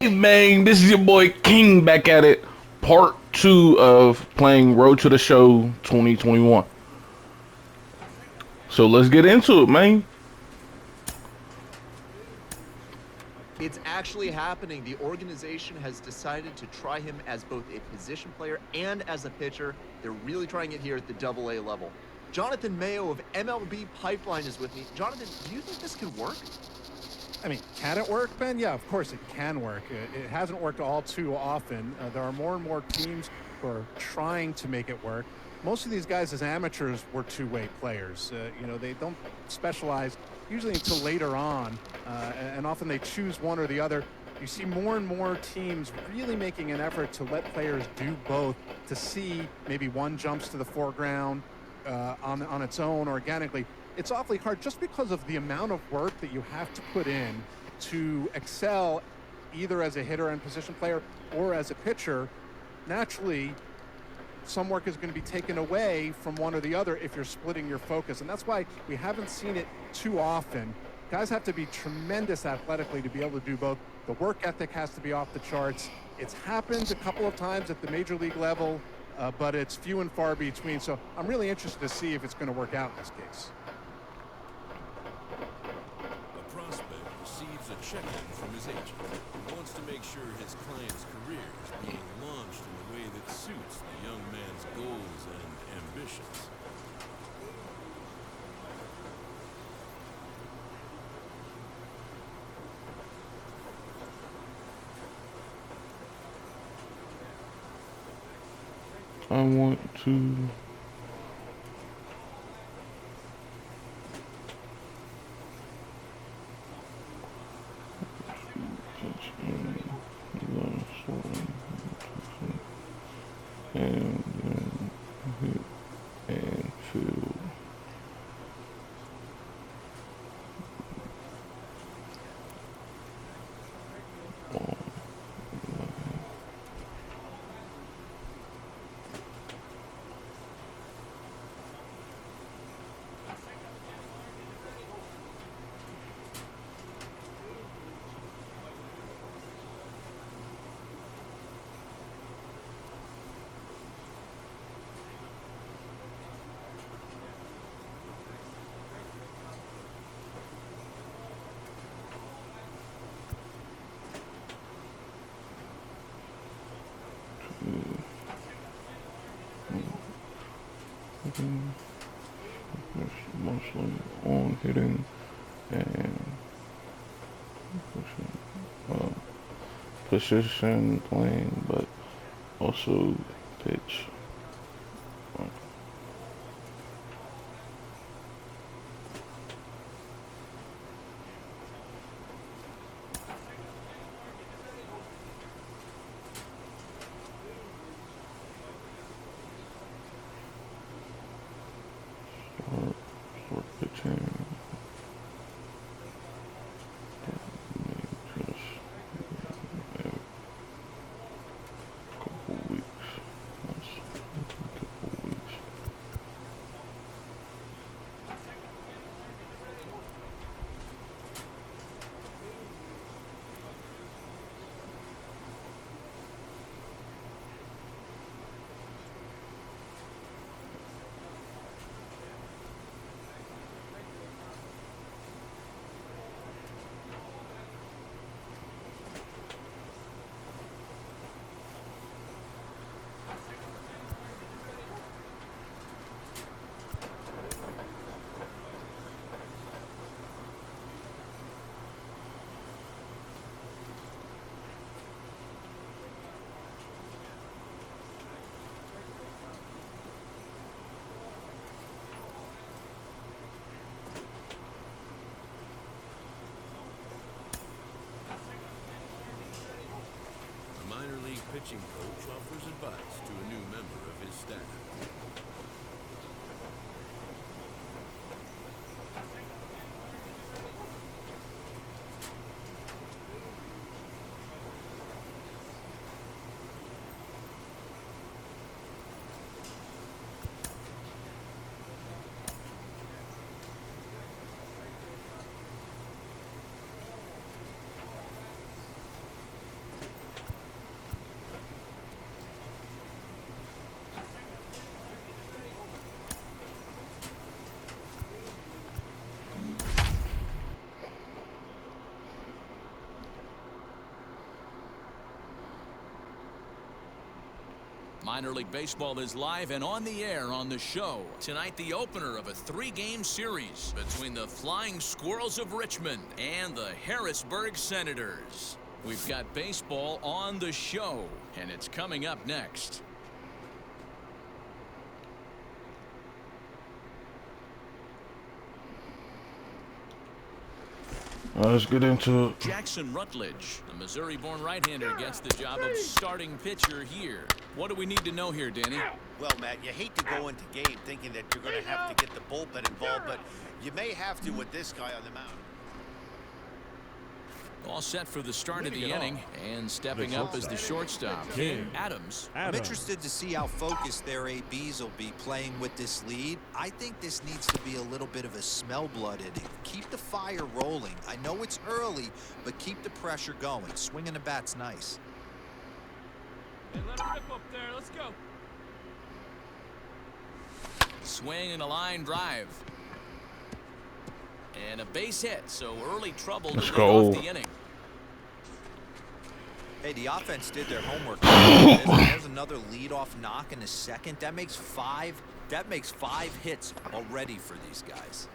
Man, this is your boy King back at it. Part 2 of playing Road to the Show 2021. So let's get into it, man. It's actually happening. The organization has decided to try him as both a position player and as a pitcher. They're really trying it here at the Double-A level. Jonathan Mayo of MLB Pipeline is with me. Jonathan, do you think this could work? I mean, can it work, Ben? Yeah, of course it can work. It hasn't worked all too often. There are more and more teams who are trying to make it work. Most of these guys as amateurs were two-way players. They don't specialize usually until later on, and often they choose one or the other. You see more and more teams really making an effort to let players do both, to see maybe one jumps to the foreground on its own organically. It's awfully hard just because of the amount of work that you have to put in to excel either as a hitter and position player or as a pitcher. Naturally, some work is going to be taken away from one or the other if you're splitting your focus. And that's why we haven't seen it too often. Guys have to be tremendous athletically to be able to do both. The work ethic has to be off the charts. It's happened a couple of times at the major league level, but it's few and far between. So I'm really interested to see if it's going to work out in this case. Receives a check-in from his agent. He wants to make sure his client's career is being launched in a way that suits the young man's goals and ambitions. I want to and then hit and field. Mostly on hitting and position playing, but also pitch. Start pitching. Pitching coach offers advice to a new member of his staff. Minor League Baseball is live and on the air on the show. Tonight, the opener of a 3-game series between the Flying Squirrels of Richmond and the Harrisburg Senators. We've got baseball on the show, and it's coming up next. Let's get into it. Jackson Rutledge, the Missouri-born right-hander, gets the job of starting pitcher here. What do we need to know here, Danny? Well, Matt, you hate to go into game thinking that you're going to have to get the bullpen involved, but you may have to with this guy on the mound. All set for the start of the inning, and stepping up as the shortstop, King Adams. I'm interested to see how focused their ABs will be playing with this lead. I think this needs to be a little bit of a smell blood inning. Keep the fire rolling. I know it's early, but keep the pressure going. Swinging the bat's nice. Hey, let her rip up there. Let's go. Swing and a line drive. And a base hit, so early trouble to lead off the inning. Hey, the offense did their homework. There's another leadoff knock in the second. That makes five hits already for these guys.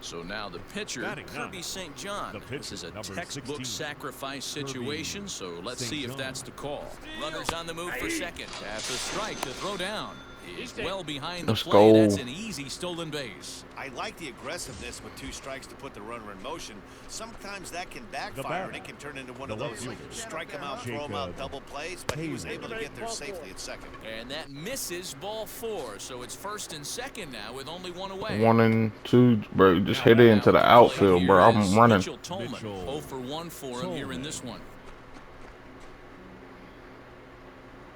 So now the pitcher, Kirby St. John. This is a textbook sacrifice situation, so let's see if that's the call. Runners on the move for second. That's a strike to throw down. He's well behind the plate. That's an easy stolen base. I like the aggressiveness with 2 strikes to put the runner in motion. Sometimes that can backfire, and it can turn into one of those strike him out, throw him out double plays, but he was able to get there safely at second. And that misses ball 4, so it's first and second now with only 1 away. 1 and 2, bro. Just hit it into the outfield, bro. I'm running. Mitchell Tolman, 0 for 1 for him here in this one.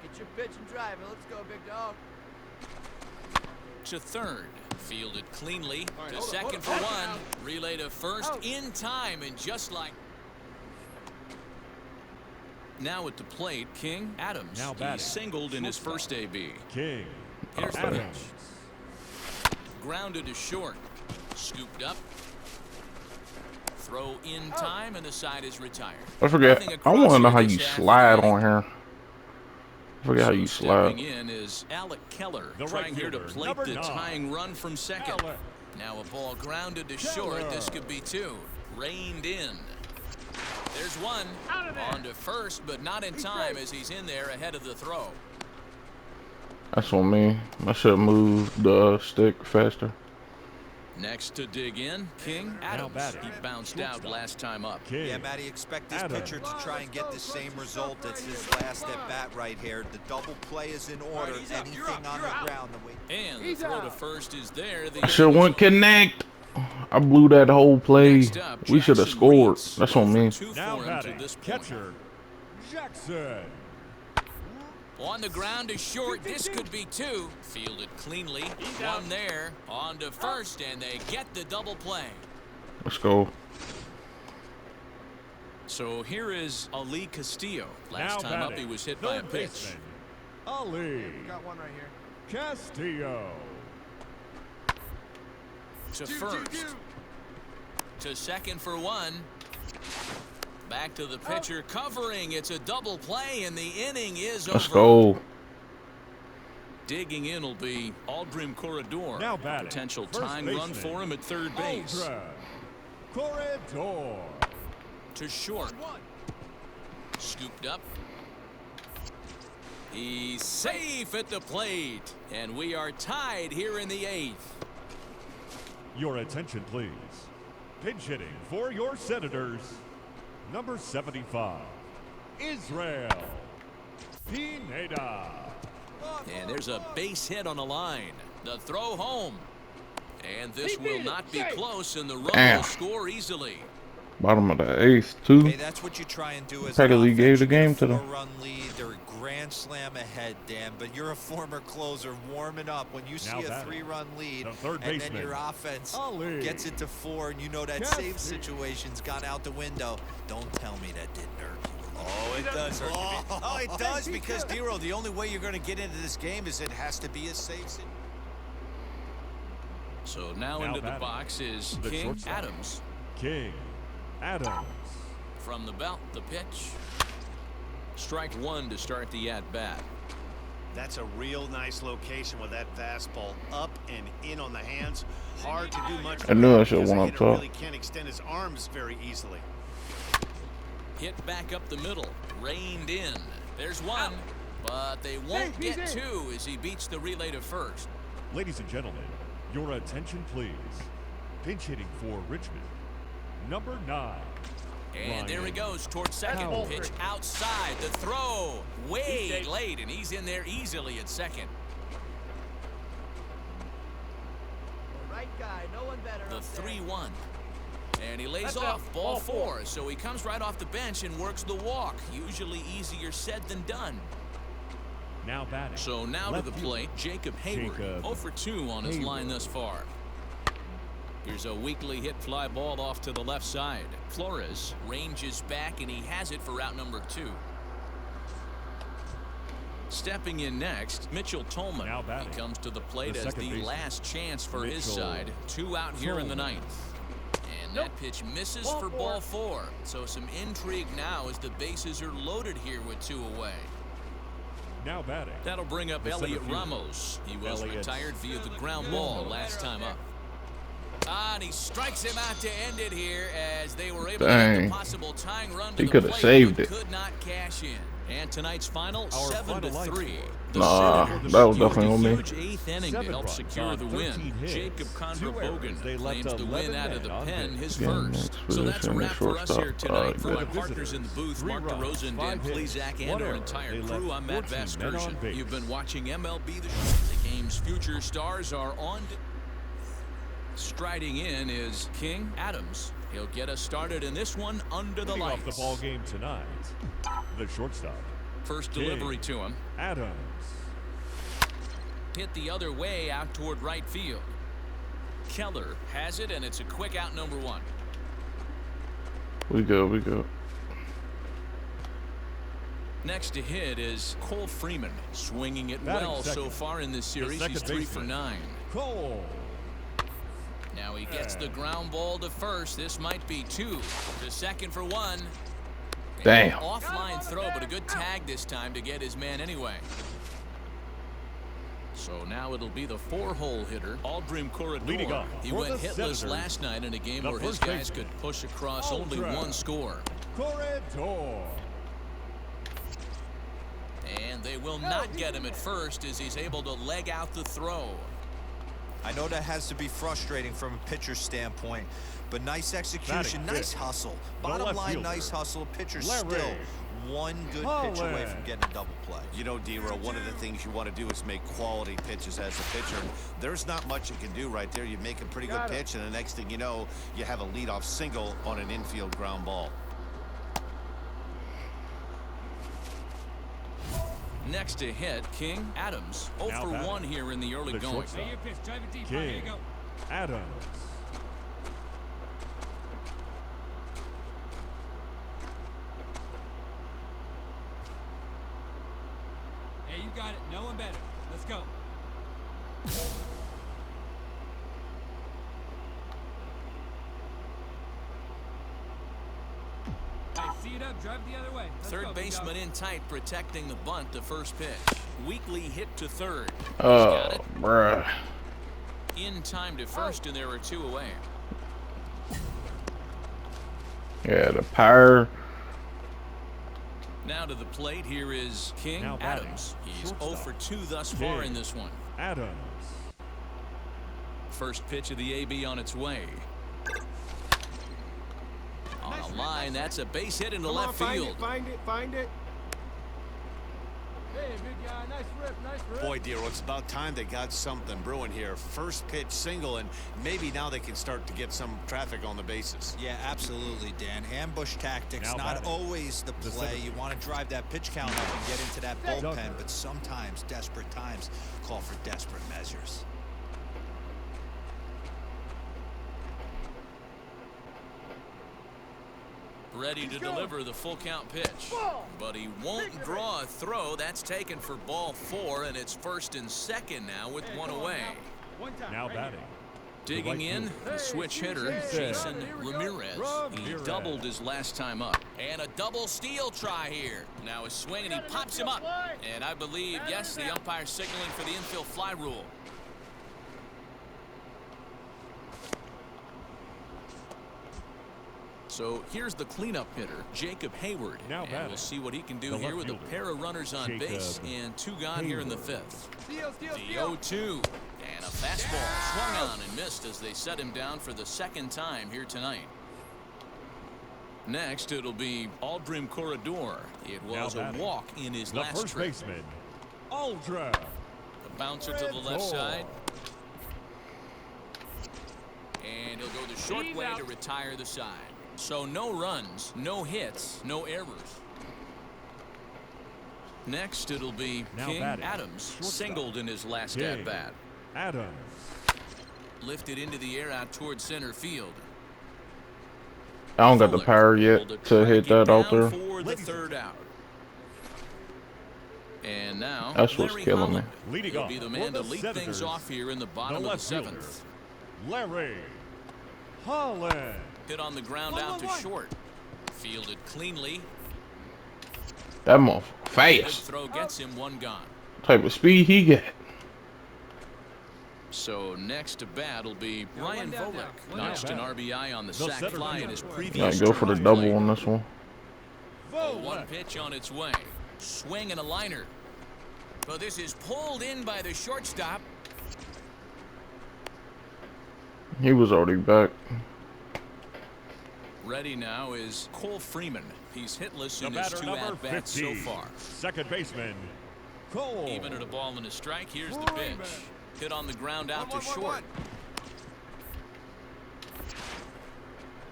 Get your pitch and drive it. Let's go, big dog. To third, fielded cleanly to second for 1, relay to first in time, and just like now at the plate, King Adams. He singled in his first AB. King Here's the pitch. Grounded to short, scooped up, throw in time, and the side is retired. I forget. I want to know how you slide on here. I forget how you slide. Stepping in is Alec Keller, trying here to plate the tying run from second. Now a ball grounded to short. This could be 2. Reined in. There's 1. On to first, but not in time as he's in there ahead of the throw. That's on me. I should move the stick faster. Next to dig in, King Adams. He bounced out last time up. Yeah, Matty, expect this pitcher to try and get the same result as his last at bat right here. The double play is in order. Anything on the ground. And the throw to first is there. I should went connect. I blew that whole play. We should have scored. That's on me. now batting catcher Jackson. On the ground to short. This could be 2. Fielded cleanly. 1 there. On to first, and they get the double play. Let's go. So here is Ali Castillo. Last time up, he was hit by a pitch. Ali. Got one right here. Castillo. To first. To second for 1. Back to the pitcher, covering. It's a double play, and the inning is over. Let's go. Digging in will be Aldrin Corredor. Now batting, potential tying run for him at third base. Corredor. To short. Scooped up. He's safe at the plate, and we are tied here in the 8th. Your attention, please. Pinch hitting for your Senators. Number 75, Israel Pineda. And there's a base hit on the line. The throw home. And this will not be close, and the run will score easily. Bottom of the 8th, too. Hey, that's what you try and do as practically gave the game to them. 4-run lead. They're a grand slam ahead, Dan, but you're a former closer warming up. When you see a 3-run lead and then your offense gets it to 4 and you know that save situation's gone out the window, don't tell me that didn't hurt you. Oh, it does hurt you. Oh, it does, because, Dero, the only way you're going to get into this game is it has to be a safe situation. So now into the box is King Adams. King Adams. From the belt, the pitch. Strike one to start the at-bat. That's a real nice location with that fastball up and in on the hands. Hard to do much. I knew I should have won up top. Really can't extend his arms very easily. Hit back up the middle, reined in. There's one, but they won't get two as he beats the relay to first. Ladies and gentlemen, your attention please. Pinch hitting for Richmond, number 9. And there he goes towards second. Pitch outside. The throw way late, and he's in there easily at second. Right guy, no one better. The 3-1. And he lays off ball 4, so he comes right off the bench and works the walk. Usually easier said than done. Now batting. So now to the plate, Jacob Hayward. 0 for 2 on his line thus far. Here's a weakly hit fly ball off to the left side. Flores ranges back, and he has it for out number 2. Stepping in next, Mitchell Tolman. He comes to the plate as the last chance for his side. 2 out here in the 9th. And that pitch misses for ball 4. So some intrigue now as the bases are loaded here with 2 away. Now batting. That'll bring up Elliot Ramos. He was retired via the ground ball last time up. And he strikes him out to end it here as they were able to get the possible tying run to the plate, but could not cash in. And tonight's final, 7-3. Nah, that was definitely on me. Huge 8th inning to help secure the win. Jacob Condra-Bogan claims the win out of the pen, his first. So that's a wrap for us here tonight. For my partners in the booth, Mark DeRosa and Dan Plesac, and our entire crew, I'm Matt Vasgersian. You've been watching MLB The Show. The game's future stars are on. Striding in is King Adams. He'll get us started in this one under the lights. Off the ball game tonight, the shortstop. First delivery to him. Adams. Hit the other way out toward right field. Keller has it, and it's a quick out number 1. We go. Next to hit is Cole Freeman. Swinging it well so far in this series. He's 3 for 9. Cole. Now he gets the ground ball to first. This might be 2. To second for 1. Damn. Offline throw, but a good tag this time to get his man anyway. So now it'll be the 4-hole hitter, Aldrim Corredor. He went hitless last night in a game where his guys could push across only 1 score. Corredor. And they will not get him at first as he's able to leg out the throw. I know that has to be frustrating from a pitcher's standpoint, but nice execution, nice hustle. Bottom line, nice hustle. Pitcher still 1 good pitch away from getting a double play. You know, D-Row, one of the things you want to do is make quality pitches as a pitcher. There's not much you can do right there. You make a pretty good pitch, and the next thing you know, you have a leadoff single on an infield ground ball. Next to hit, King Adams. 0 for 1 here in the early going. King Adams. Hey, you got it. No one better. Let's go. See it up, drive the other way. Third baseman in tight, protecting the bunt to first pitch. Weakly hit to third. Oh, bruh. In time to first, and there are 2 away. Yeah, the power. Now to the plate, here is King Adams. He's 0 for 2 thus far in this one. Adams. First pitch of the AB on its way. On a line, that's a base hit into left field. Find it. Hey, big guy, nice rip. Boy, D-Row, it's about time they got something brewing here. First pitch single, and maybe now they can start to get some traffic on the bases. Yeah, absolutely, Dan. Ambush tactics, not always the play. You want to drive that pitch count up and get into that bullpen, but sometimes desperate times call for desperate measures. Ready to deliver the full count pitch, but he won't draw a throw. That's taken for ball 4, and it's first and second now with 1 away. Now batting, Digging in, the switch hitter, Jason Ramirez. He doubled his last time up. And a double steal try here. Now a swing, and he pops him up. And I believe, yes, the umpire signaling for the infield fly rule. So here's the cleanup hitter, Jacob Hayward. And we'll see what he can do here with a pair of runners on base and 2 gone here in the 5th. The 0-2. And a fastball swung on and missed as they set him down for the 2nd time here tonight. Next, it'll be Aldrin Corredor. It was a walk in his last first trip. baseman, Aldrin. The bouncer to the left side. And he'll go the short way to retire the side. So no runs, no hits, no errors. Next, it'll be King Adams, singled in his last at-bat. Adams. Lifted into the air out towards center field. I don't got the power yet to hit that out there. For the 3rd out. And now, That's what's Larry killing Holland me. will be the man to lead things off here in the bottom of the 7th. Larry Holland. Hit on the ground out to short. Fielded cleanly. That motherfucker Good fast. throw gets him 1 gone. Type of speed he got. So next to bat will be Ryan Volek. Notched an RBI on the sac fly in his previous. Gotta go for the double on this one. 1 pitch on its way. Swing and a liner. But this is pulled in by the shortstop. He was already back. Ready now is Cole Freeman. He's hitless in his 2 at-bats so far. Second baseman, Cole. Even at a ball and a strike, here's the pitch. Hit on the ground out to short.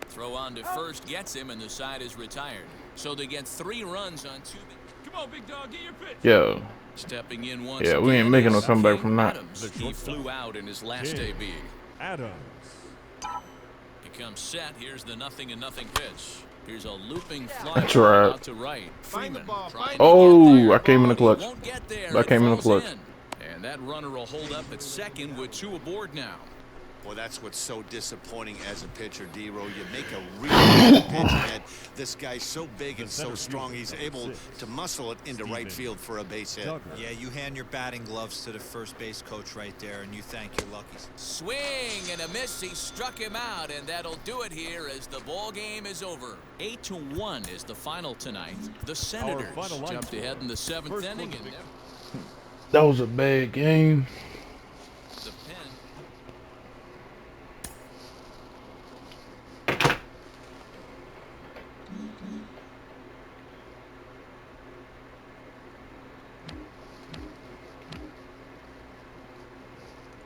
Throw on to first gets him, and the side is retired. So they get 3 runs on 2. Come on, big dog, get your pitch. Yeah. Stepping in once Yeah, we ain't making no comeback from that. He flew out in his last AB. Adams. He comes set. Here's the 0-0 pitch. Here's a looping fly That's right. out to right. Freeman Oh, I came in the clutch. Won't get there. I came in the It falls clutch. in. And that runner will hold up at second with 2 aboard now. Well, that's what's so disappointing as a pitcher, D-Row. You make a really good pitch, and this guy's so big and so strong, he's able to muscle it into right field for a base hit. Yeah, you hand your batting gloves to the first base coach right there, and you thank your luckies. Swing and a miss. He struck him out, and that'll do it here as the ball game is over. 8-1 is the final tonight. The Senators jumped ahead in the 7th inning. And That was a bad game. the pen.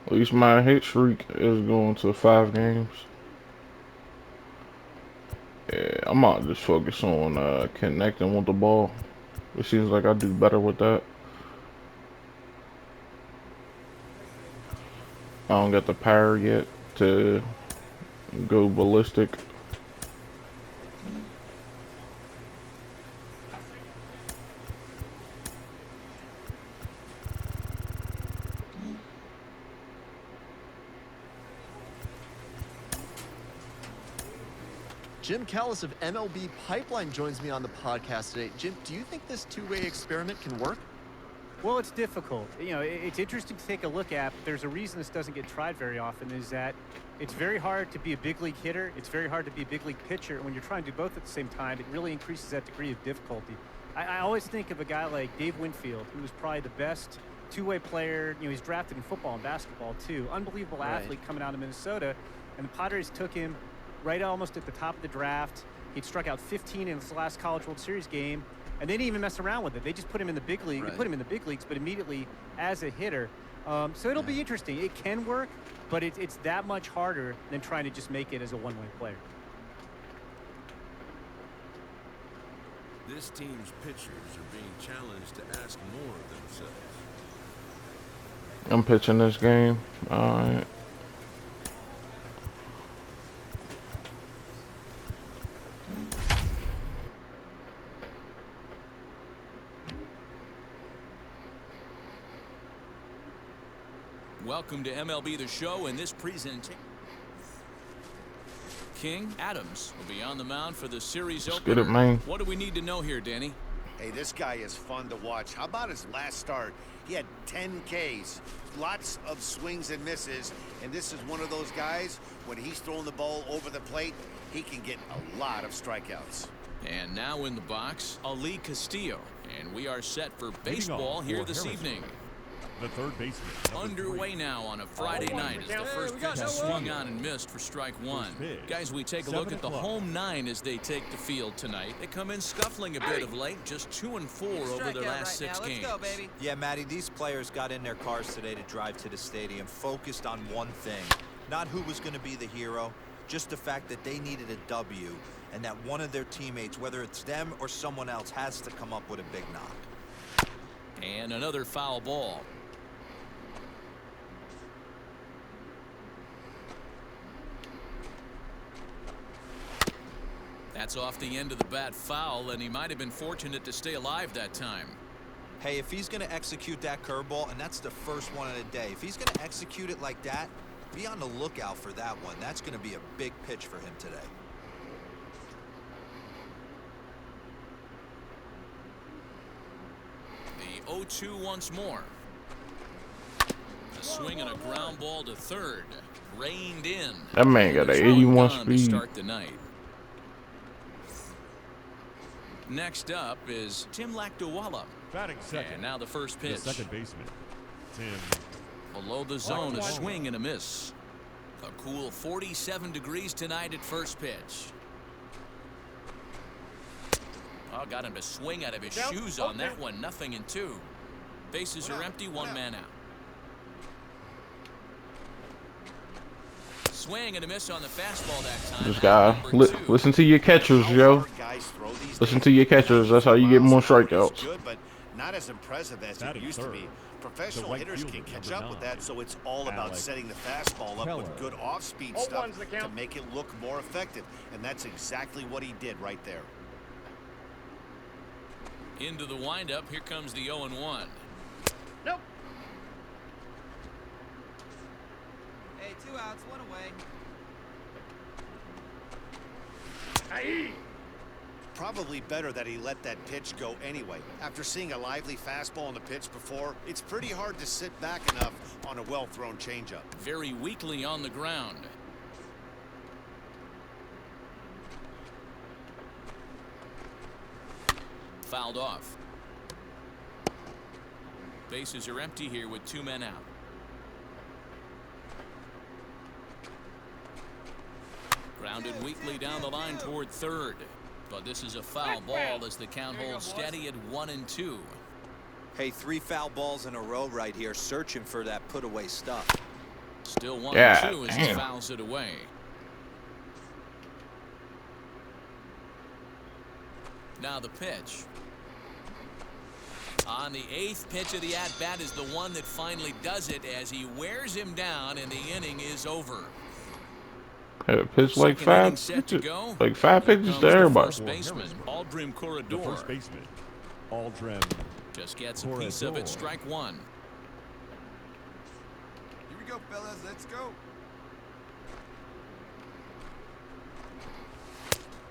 At least my hit streak is going to 5 games. Yeah, I might just focus on connecting with the ball. It seems like I do better with that. I don't got the power yet to go ballistic. Jim Callis of MLB Pipeline joins me on the podcast today. Jim, do you think this 2-way experiment can work? Well, it's difficult. You know, it's interesting to take a look at. But there's a reason this doesn't get tried very often, is that it's very hard to be a big league hitter. It's very hard to be a big league pitcher. And when you're trying to do both at the same time, it really increases that degree of difficulty. I always think of a guy like Dave Winfield, who was probably the best 2-way player. You know, he's drafted in football and basketball too. Unbelievable athlete coming out of Minnesota. And the Padres took him right almost at the top of the draft. He'd struck out 15 in his last College World Series game. And they didn't even mess around with it. They just put him in the big league. They put him in the big leagues, but immediately as a hitter. So it'll be interesting. It can work, but it's that much harder than trying to just make it as a one-way player. This team's pitchers are being challenged to ask more of themselves. I'm pitching this game. Alright. Welcome to MLB The Show, and this presentation. King. Adams will be on the mound for the series Let's opener. get it, man. What do we need to know here, Danny? Hey, this guy is fun to watch. How about his last start? He had 10 Ks, lots of swings and misses, and this is one of those guys, when he's throwing the ball over the plate, he can get a lot of strikeouts. And now in the box, Ali Castillo. And we are set for baseball here this evening. The third baseman. Underway now on a Friday night as the first pitch is swung on and missed for strike one. Guys, we take a look at the home nine as they take the field tonight. They come in scuffling a bit of late, just 2-4 over their last 6 games. Let's go, baby. Yeah, Matty, these players got in their cars today to drive to the stadium, focused on one thing. Not who was going to be the hero, just the fact that they needed a W, and that one of their teammates, whether it's them or someone else, has to come up with a big knock. And another foul ball. That's off the end of the bat foul, and he might have been fortunate to stay alive that time. Hey, if he's going to execute that curveball, and that's the first one of the day, if he's going to execute it like that, be on the lookout for that one. That's going to be a big pitch for him today. The 0-2 once more. A swing and a ground ball to third. Reined in. That man got an 81 speed. To start the night. Next up is Tim Lakdawala. Batting second. And now the first pitch. The second baseman, Tim. Below the zone, a swing and a miss. A cool 47 degrees tonight at first pitch. Oh, got him to swing out of his shoes on that one. 0-2. Bases are empty, one man out. Swing and a miss on the fastball that time. This guy, listen to your catchers, Joe. Listen to your catchers. That's how you get more strikeouts. Good, but not as impressive as it used to be. Professional hitters can catch up with that, so it's all about setting the fastball up with good off-speed stuff to make it look more effective, and that's exactly what he did right there. Into the windup, here comes the 0-1. Nope. Hey, 2 outs, 1 away. Probably better that he let that pitch go anyway. After seeing a lively fastball on the pitch before, it's pretty hard to sit back enough on a well-thrown changeup. Very weakly on the ground. Fouled off. Bases are empty here with 2 men out. Grounded weakly down the line toward third. But this is a foul ball as the count holds steady at 1-2. Hey, 3 foul balls in a row right here, searching for that put-away stuff. Still 1-2 as he fouls it away. Now the pitch. On the 8th pitch of the at-bat is the one that finally does it as he wears him down, and the inning is over. Had a pitch like 5 pitches, like 5 pitches to everybody. First baseman, Aldrim Corredor. The first baseman, Aldrim. Just gets a piece of it, strike 1. Here we go, fellas. Let's go.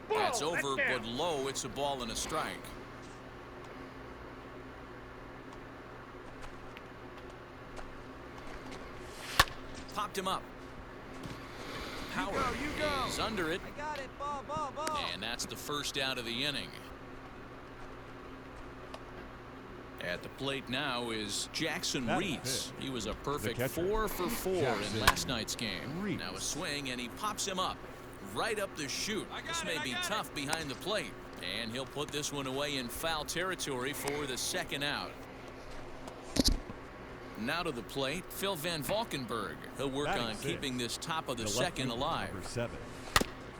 That's over, but low. It's a ball and a strike. Popped him up. Howard is under it. I got it. Ball. And that's the first out of the inning. At the plate now is Jackson Reitz. He was a perfect 4 for 4 in last night's game. Now a swing, and he pops him up right up the chute. This may be tough behind the plate. And he'll put this one away in foul territory for the second out. Now to the plate, Phil Van Valkenburg. He'll work on keeping this top of the second alive.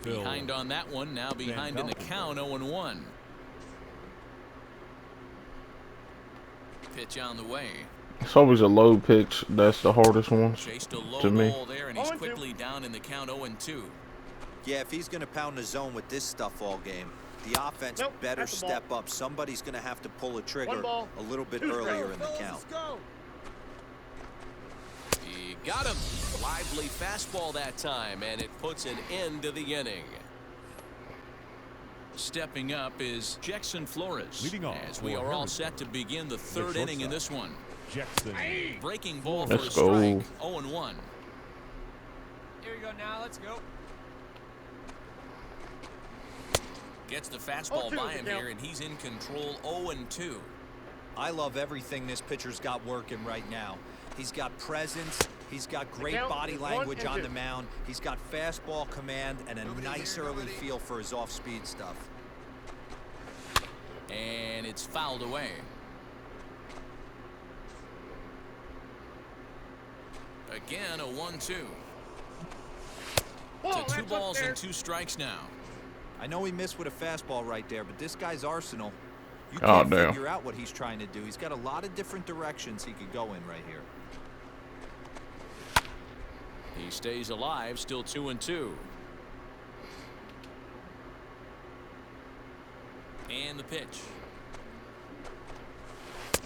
Behind on that one, now behind in the count, 0-1. Pitch on the way. It's always a low pitch. That's the hardest one Chased a low to me. ball there, and he's quickly down in the count, 0-2. Yeah, if he's going to pound the zone with this stuff all game, the offense better step up. Somebody's going to have to pull a trigger a little bit earlier in the count. He Got him. Lively fastball that time, and it puts an end to the inning. Stepping up is Jackson Flores. Leading off as we are all set to begin the third inning in this one. Jackson. Breaking ball for a Let's go. strike. 0-1. Here we go now. Let's go. Gets the fastball by him here, and he's in control. 0-2. I love everything this pitcher's got working right now. He's got presence. He's got great body language on the mound. He's got fastball command and a nice early feel for his off-speed stuff. And it's fouled away. Again, a 1-2. To 2 balls and 2 strikes now. I know he missed with a fastball right there, but this guy's arsenal, you Oh, can't damn. figure out what he's trying to do. He's got a lot of different directions he could go in right here. He stays alive, still 2-2. And the pitch.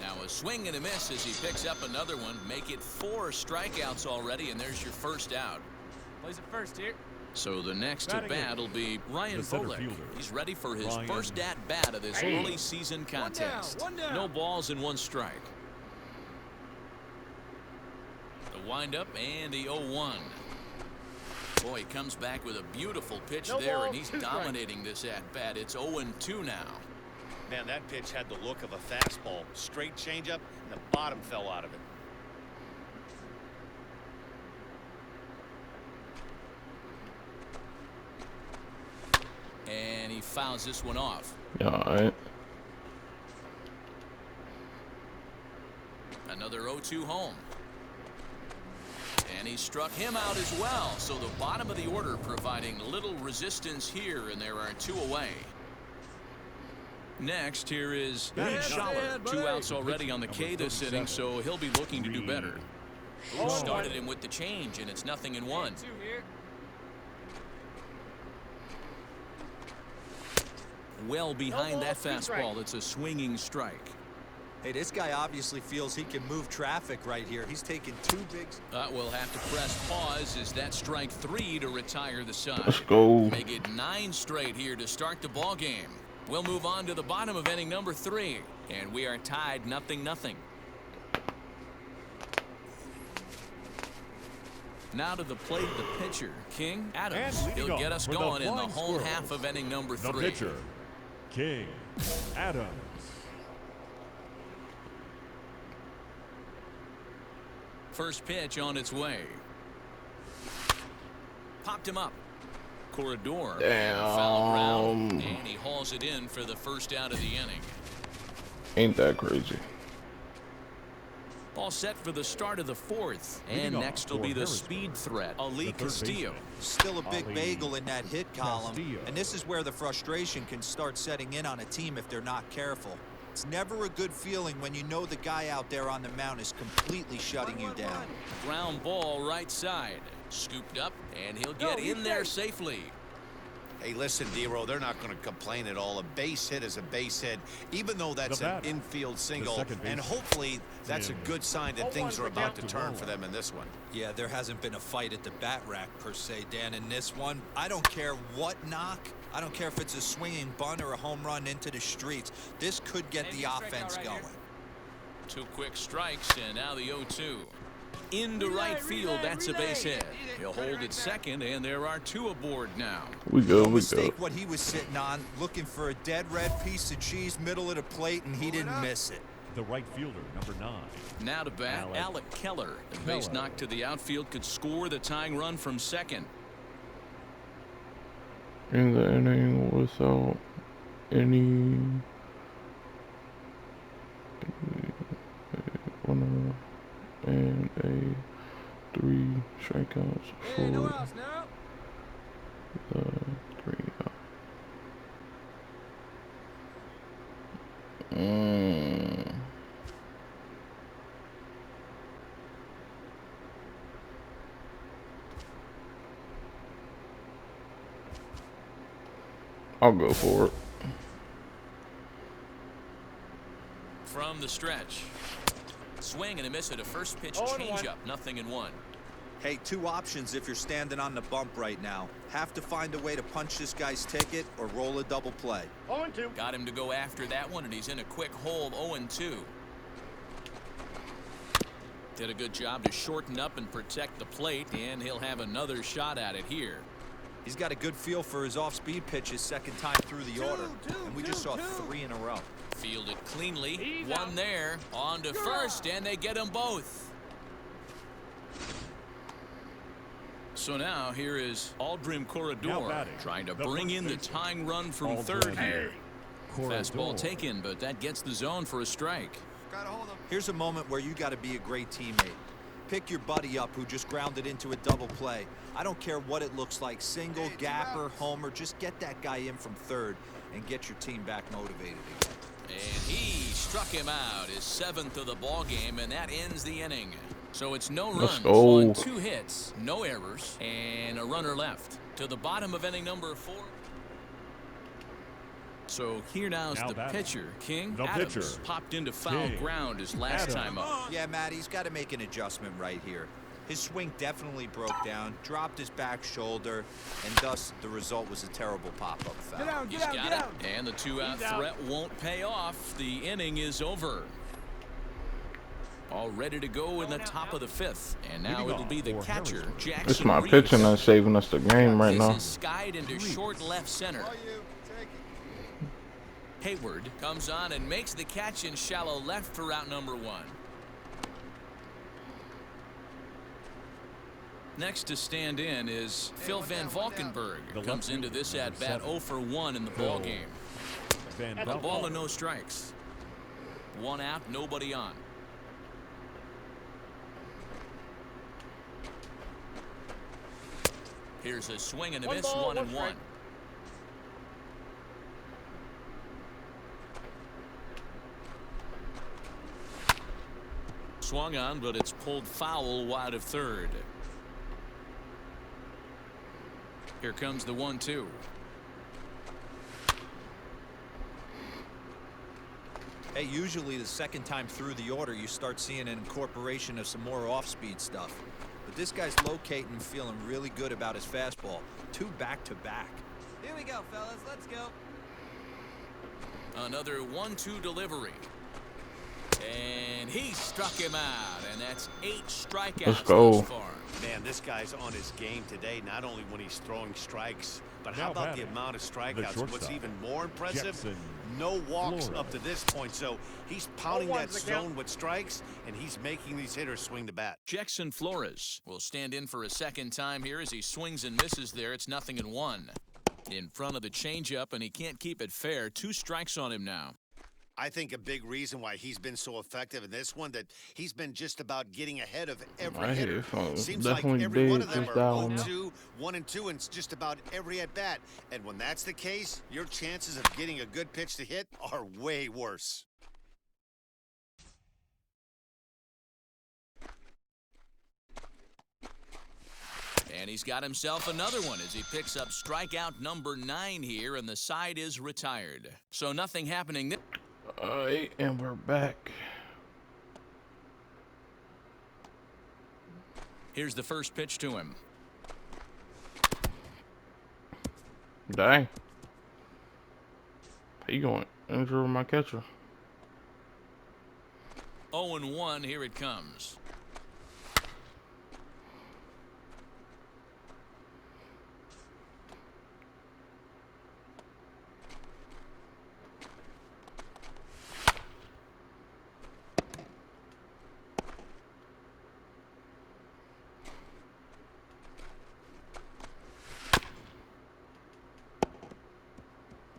Now a swing and a miss as he picks up another one. Make it 4 strikeouts already, and there's your first out. Plays it first here. So the next at bat will be Ryan The center Bolek. fielder, He's ready for his Ryan. first at bat of this early season contest. One down. No balls and 1 strike. The windup and the 0-1. Boy, he comes back with a beautiful pitch there, and he's dominating this at bat. It's 0-2 now. Man, that pitch had the look of a fastball. Straight changeup, and the bottom fell out of it. And he fouls this one off. Yeah, all right. Another 0-2 home. And he struck him out as well. So the bottom of the order providing little resistance here, and there are 2 away. Next, here is Schaller. 2 outs already on the K this inning, so he'll be looking to do better. Started him with the change, and it's 0-1. 2 here. Well behind that fastball. It's a swinging strike. Hey, this guy obviously feels he can move traffic right here. He's taking 2 big. We'll have to press pause. Is that strike 3 to retire the side? Let's go. Make it 9 straight here to start the ball game. We'll move on to the bottom of inning number 3, and we are tied 0-0. Now to the plate, the pitcher, King Adams. And He'll get us for the going in the Flying home Squirrels, half of inning number The 3. pitcher, King Adams. First pitch on its way. Popped him up. Corridor. Damn. Foul ground, and he hauls it in for the first out of the inning. Ain't that crazy? All set for the start of the 4th. And Leading next off will be for the Harrisburg, speed threat, Ali the third Castillo. baseman. Still a big Ali bagel in that hit column. Castillo. And this is where the frustration can start setting in on a team if they're not careful. It's never a good feeling when you know the guy out there on the mound is completely shutting you down. Ground ball right side. Scooped up, and he'll get in there safely. Hey, listen, Dero, they're not going to complain at all. A base hit is a base hit, even though that's The an batter, infield single. second And baseman, hopefully that's a Tim. good sign that things are about to turn for them in this one. Yeah, there hasn't been a fight at the bat rack per se, Dan. In this one, I don't care what knock. I don't care if it's a swinging bunt or a home run into the streets. This could get the offense going. 2 quick strikes, and now the 0-2. Into right field, that's a base hit. He'll hold it second, and there are 2 aboard now. We go, No we mistake go. what he was sitting on, looking for a dead red piece of cheese middle of the plate, and he didn't miss it. The right fielder, number 9. Now to bat, Alec Keller. The base knock to the outfield could score the tying run from second. In the inning without any and a 3 strikeouts for Hey, no outs now. the 3 out. I'll go for it. From the stretch. Swing and a miss at a first pitch 0-1. changeup. 0-1. Hey, two options if you're standing on the bump right now. Have to find a way to punch this guy's ticket or roll a double play. 0-2. Got him to go after that one, and he's in a quick hole, 0-2. Did a good job to shorten up and protect the plate, and he'll have another shot at it here. He's got a good feel for his off-speed pitches second time through the order, and we just saw 3 in a row. Fielded cleanly, one there, on to first, and they get them both. So now here is Aldrin Corredor trying to bring in the tying run from third here. Fastball taken, but that gets the zone for a strike. Here's a moment where you got to be a great teammate. Pick your buddy up who just grounded into a double play. I don't care what it looks like, single, gapper, homer, just get that guy in from third and get your team back motivated again. And he struck him out, his 7th of the ball game, and that ends the inning. So it's no runs on 2 hits, no errors, and a runner left. To the bottom of inning number 4. So here now's the pitcher, King. Adams popped into foul ground his last time up. Yeah, Matt, he's got to make an adjustment right here. His swing definitely broke down, dropped his back shoulder, and thus the result was a terrible pop-up foul. He's got it, and the 2-out threat won't pay off. The inning is over. All ready to go in the top of the 5th, and now it'll be the catcher, Jackson. It's my pitching that's saving us the game right now. This is skied into short left center. Hayward comes on and makes the catch in shallow left for out number 1. Next to stand in is Phil Van Valkenburg. Comes into this at bat 0 for 1 in the ball game. A ball and no strikes. 1 out, nobody on. Here's a swing and a miss, 1-1. Swung on, but it's pulled foul wide of third. Here comes the 1-2. Hey, usually the second time through the order, you start seeing an incorporation of some more off-speed stuff. But this guy's locating and feeling really good about his fastball. 2 back-to-back. Here we go, fellas. Let's go. Another 1-2 delivery. And he struck him out, and that's 8 strikeouts thus far. Man, this guy's on his game today, not only when he's throwing strikes, but how about the amount of strikeouts? What's even more impressive, no walks up to this point. So he's pounding that zone with strikes, and he's making these hitters swing the bat. Jackson Flores will stand in for a second time here as he swings and misses there. It's 0-1. In front of the changeup, and he can't keep it fair. 2 strikes on him now. I think a big reason why he's been so effective in this one, that he's been just about getting ahead of every hitter. Seems like every one of them are 0-2, 1-2, and just about every at-bat. And when that's the case, your chances of getting a good pitch to hit are way worse. And he's got himself another one as he picks up strikeout number 9 here, and the side is retired. So nothing happening there. All right, and we're back. Here's the first pitch to him. Dang. How you going? Injure my catcher. 0-1, here it comes.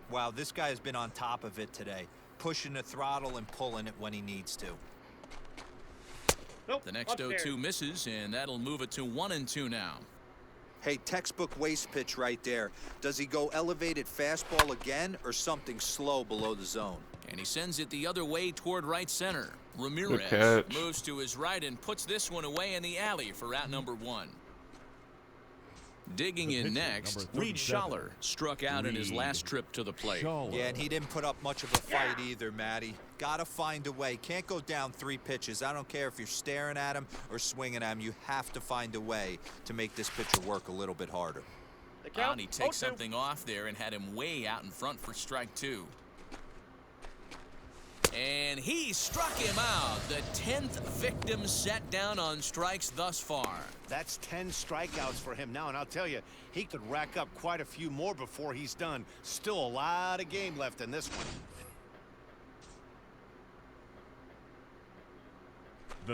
Wow, this guy has been on top of it today, pushing the throttle and pulling it when he needs to. The next 0-2 misses, and that'll move it to 1-2 now. Hey, textbook waste pitch right there. Does he go elevated fastball again or something slow below the zone? And he sends it the other way toward right center. Ramirez moves to his right and puts this one away in the alley for out number 1. Digging in next, Reed Schaller struck out in his last trip to the plate. Yeah, and he didn't put up much of a fight either, Matty. Got to find a way. Can't go down 3 pitches. I don't care if you're staring at him or swinging at him. You have to find a way to make this pitcher work a little bit harder. And he takes something off there and had him way out in front for strike 2. And he struck him out. The 10th victim set down on strikes thus far. That's 10 strikeouts for him now, and I'll tell you, he could rack up quite a few more before he's done. Still a lot of game left in this one.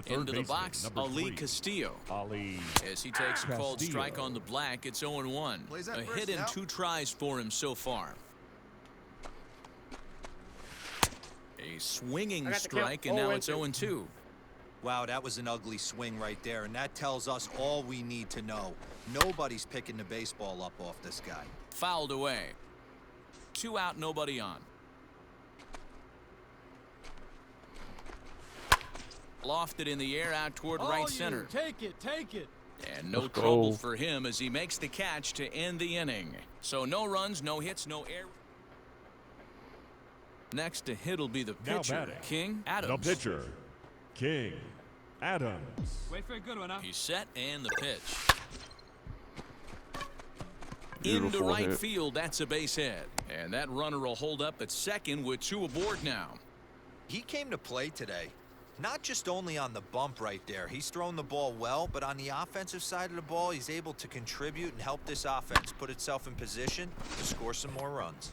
Into the box, Ali Castillo. As he takes a called strike on the black, it's 0-1. A hit and 2 tries for him so far. A swinging strike, and now it's 0-2. Wow, that was an ugly swing right there, and that tells us all we need to know. Nobody's picking the baseball up off this guy. Fouled away. 2 out, nobody on. Lofted in the air out toward right center. Take it, take it. And no trouble for him as he makes the catch to end the inning. So no runs, no hits, no errors. Next to hit will be the pitcher, King Adams. The pitcher, King Adams. Wait for a good one, huh? He's set and the pitch. Beautiful Into right hit. field, that's a base hit. And that runner will hold up at second with 2 aboard now. He came to play today. Not just only on the bump right there. He's thrown the ball well, but on the offensive side of the ball, he's able to contribute and help this offense put itself in position to score some more runs.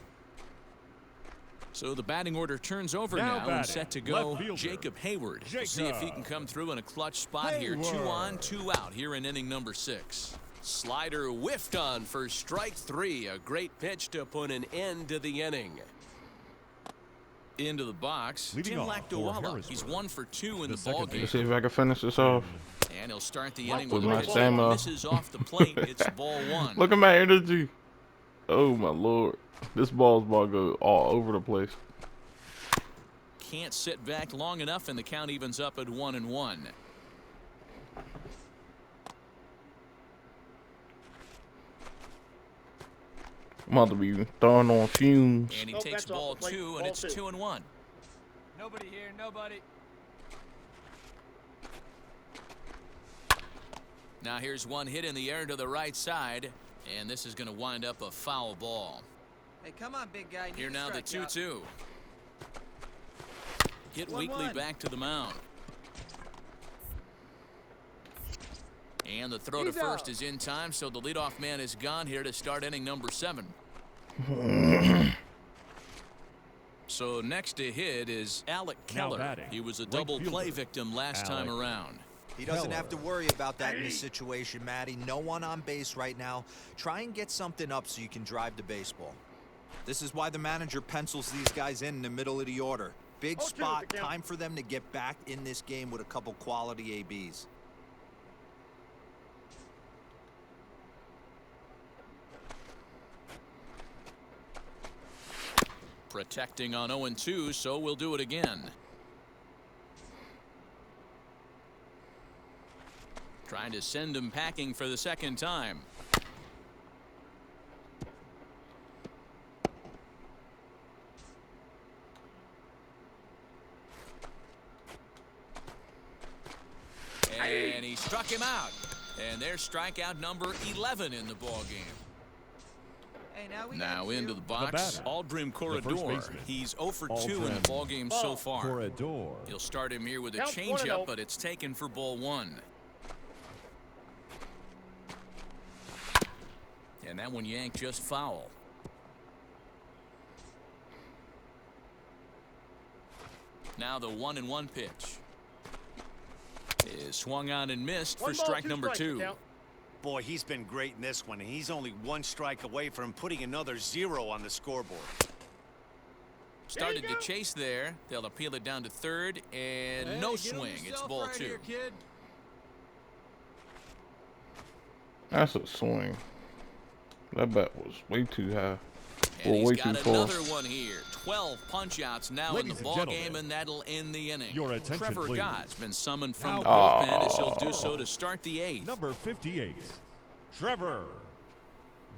So the batting order turns over now and set to go Jacob Hayward. We'll see if he can come through in a clutch spot here. 2 on, 2 out here in inning number 6. Slider whiffed on for strike 3. A great pitch to put an end to the inning. Into the box, Tim Lactowala. He's 1 for 2 in the ball game. Let's see if I can finish this off. And he'll start the inning With with a my pitch same, that misses off the plate. It's ball 1. Look at my energy. Oh my lord. This ball's about to go all over the place. Can't sit back long enough, and the count evens up at 1-1. I'm about to be throwing on fumes. And he takes ball 2, and it's 2-1. Nobody here, nobody. Now here's one hit in the air to the right side, and this is going to wind up a foul ball. Hey, come on, big guy. Here now the 2-2. Hit weakly back to the mound. And the throw to first is in time, so the leadoff man is gone here to start inning number 7. So next to hit is Alec Keller. He was a double play victim last time around. He doesn't have to worry about that in this situation, Matty. No one on base right now. Try and get something up so you can drive the baseball. This is why the manager pencils these guys in the middle of the order. Big spot, time for them to get back in this game with a couple quality ABs. Protecting on 0-2, so we'll do it again. Trying to send him packing for the second time. And he struck him out. And there's strikeout number 11 in the ball game. Hey, now into the box, Aldrim Corredor. He's 0 for 2 in the ball game so far. Corredor. He'll start him here with a changeup, but it's taken for ball 1. And that one yanked just foul. Now the 1-1 pitch is swung on and missed for strike number 2. Boy, he's been great in this one, and he's only 1 strike away from putting another 0 on the scoreboard. Started to chase there. They'll appeal it down to third, and no swing. It's ball 2. Here, kid. That's a swing. That bet was way too high. And he's way got too far. another one here. 12 punch-outs now in the ball game, and that'll end the inning. Your attention, Trevor please. Gott's been summoned from the bullpen as he'll do so to start the 8th. Number 58, Trevor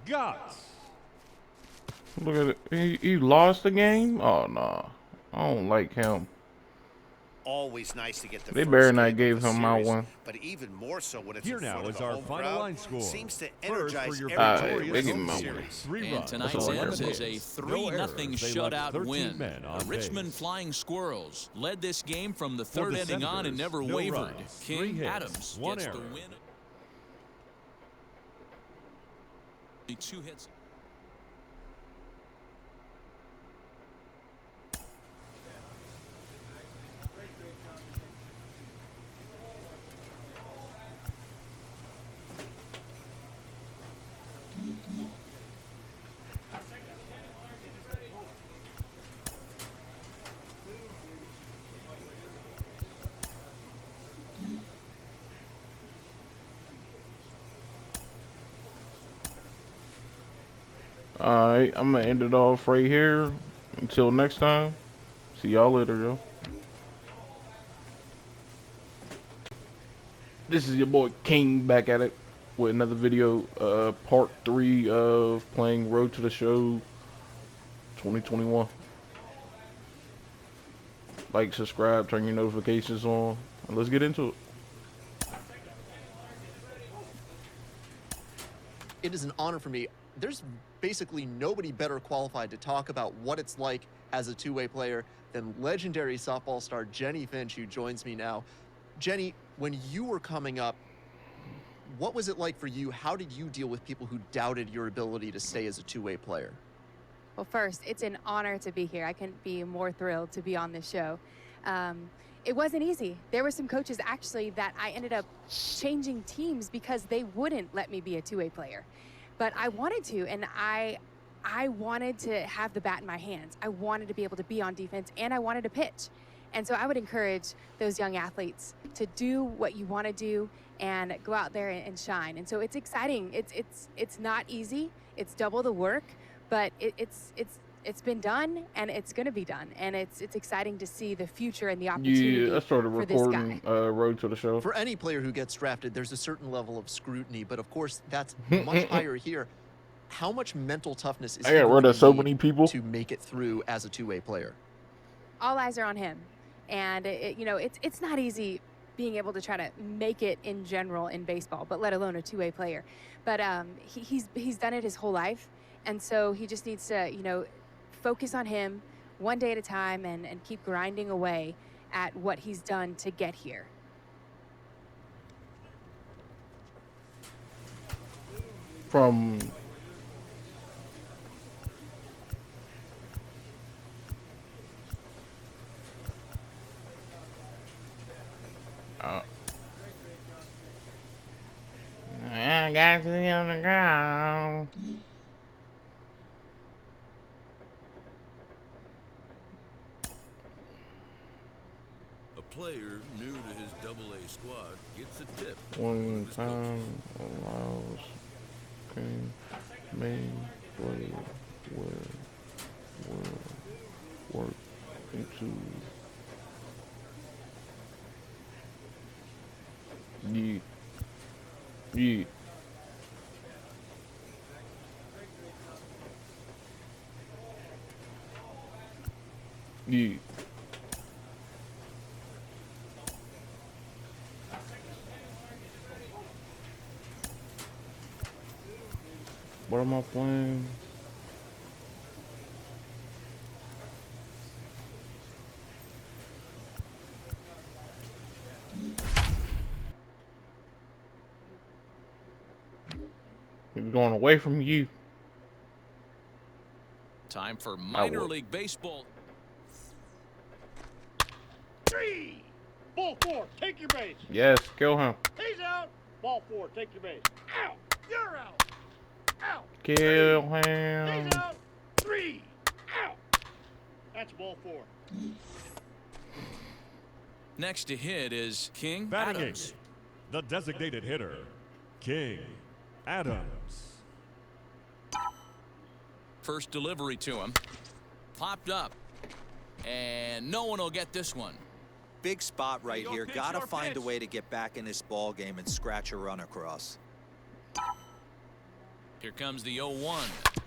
Guts. Look at it. He lost the game? Oh, no. I don't like him. Always nice to get the They first better not game give of the him my series, one. but even more so when it's Here in now front of is the our home final crowd. line score. Seems to First, energize for your every they give victorious him my series. 1. And tonight's all I end care is a No 3-0 errors. They left shutout 13 win. men on The Richmond base. Flying Squirrels led this game from the For third the inning on and Senators, never no wavered. runs, 3 King hits, Adams 1 gets error. the win. 2 hits. Alright, I'm gonna end it off right here. Until next time. See y'all later, yo. This is your boy King back at it with another video, part 3 of playing Road to the Show 2021. Like, subscribe, turn your notifications on, and let's get into it. It is an honor for me. There's basically nobody better qualified to talk about what it's like as a two-way player than legendary softball star Jenny Finch, who joins me now. Jenny, when you were coming up, what was it like for you? How did you deal with people who doubted your ability to stay as a two-way player? Well, first, it's an honor to be here. I couldn't be more thrilled to be on this show. It wasn't easy. There were some coaches actually that I ended up changing teams because they wouldn't let me be a two-way player. But I wanted to, and I wanted to have the bat in my hands. I wanted to be able to be on defense, and I wanted to pitch. And so I would encourage those young athletes to do what you want to do and go out there and shine. And so it's exciting. It's not easy. It's double the work, but it's been done, and it's going to be done. And it's exciting to see the future and the opportunity. Yeah, I started for this recording guy. Road to the Show. For any player who gets drafted, there's a certain level of scrutiny, but of course that's much higher here. How much mental toughness is I got rid of so many people to make it through as a two-way player? All eyes are on him, and it's not easy being able to try to make it in general in baseball, but let alone a two-way player. But he's done it his whole life, and so he just needs to focus on him one day at a time and keep grinding away at what he's done to get here. from I got to be on the ground. A player new to his AA squad gets a tip. One time allows King may play will work into yeah. What am I playing? He's going away from you. Time for minor league baseball. 3. Ball 4, take your base. Yes, kill him. He's out. Ball 4, take your base. Out. You're out. Out. Kill 3. him. He's out. 3. Out. That's ball 4. Next to hit is King Batting Adams. eighth, the designated hitter, King Adams. First delivery to him. Popped up. And no one will get this one. Big spot right here. Got to find a way to get back in this ball game and scratch a run across. Here comes the 0-1.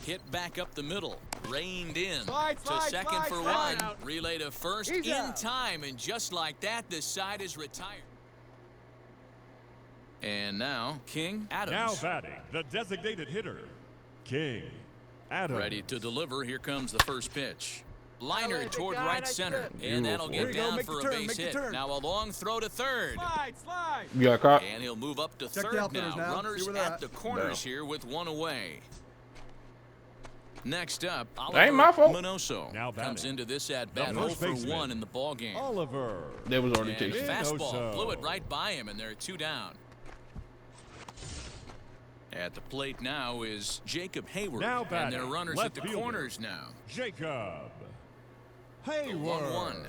Hit back up the middle. Reined in. Slide, to second for one. out. Relay to first He's in out. time. And just like that, the side is retired. And now, King Adams. Now batting, the designated hitter, King Adams. Ready to deliver. Here comes the first pitch. Liner toward right center. And that'll get down for a base hit. Now a long throw to third. Slide. You got caught. And he'll move up to Check the third outfielders now. Runners See where they're at at. the corners here with one away. Next up, That ain't my fault. Minoso Now batting. comes into this at-bat The 0 first for baseman, 1 in the ballgame. Oliver. That was already And tasty. fastball Minoso. blew it right by him, and there are 2 down. At the plate now is Jacob Hayward. Now and batting, there are runners left at the fielder, corners now. Jacob The Hayward. 1-1.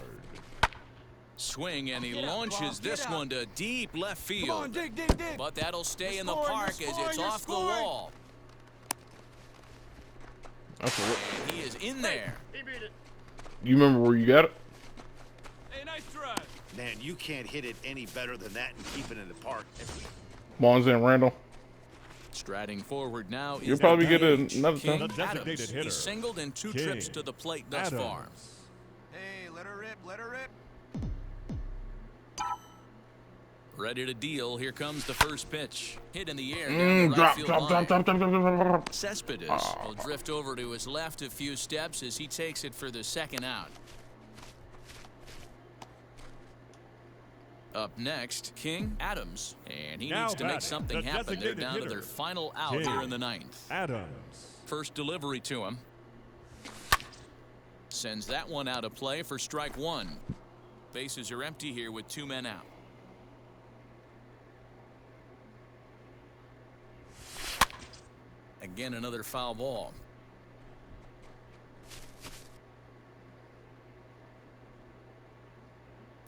Swing, and he launches this one to deep left field. Come on, dig. But that'll stay You're in the scoring, park you're as scoring, it's you're off the scoring. wall. That's what. And he is in there. He beat it. You remember where you got it? Hey, nice try. Man, you can't hit it any better than that and keep it in the park. Bonds and Randall. Striding forward now You'll is probably the get a- page. another King time. The designated Adams. hitter, He's singled in 2 King trips to the plate thus Adams. far. Hey, let her rip, let her rip. Ready to deal. Here comes the first pitch. Hit in the air down the right Drop. field line. Oh. Cespedes will drift over to his left a few steps as he takes it for the second out. Up next, King Adams. And he Now needs to make batting, something the happen. They're designated down to their hitter, final out King here in the 9th. Adams. First delivery to him. Sends that one out of play for strike 1. Bases are empty here with 2 men out. Again, another foul ball.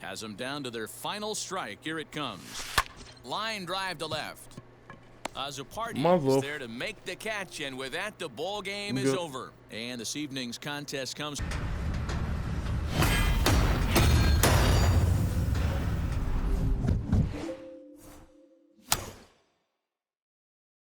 Has them down to their final strike. Here it comes. Line drive to left. Azupardi is there to make the catch, and with that, the ball game is Good. over. And this evening's contest comes.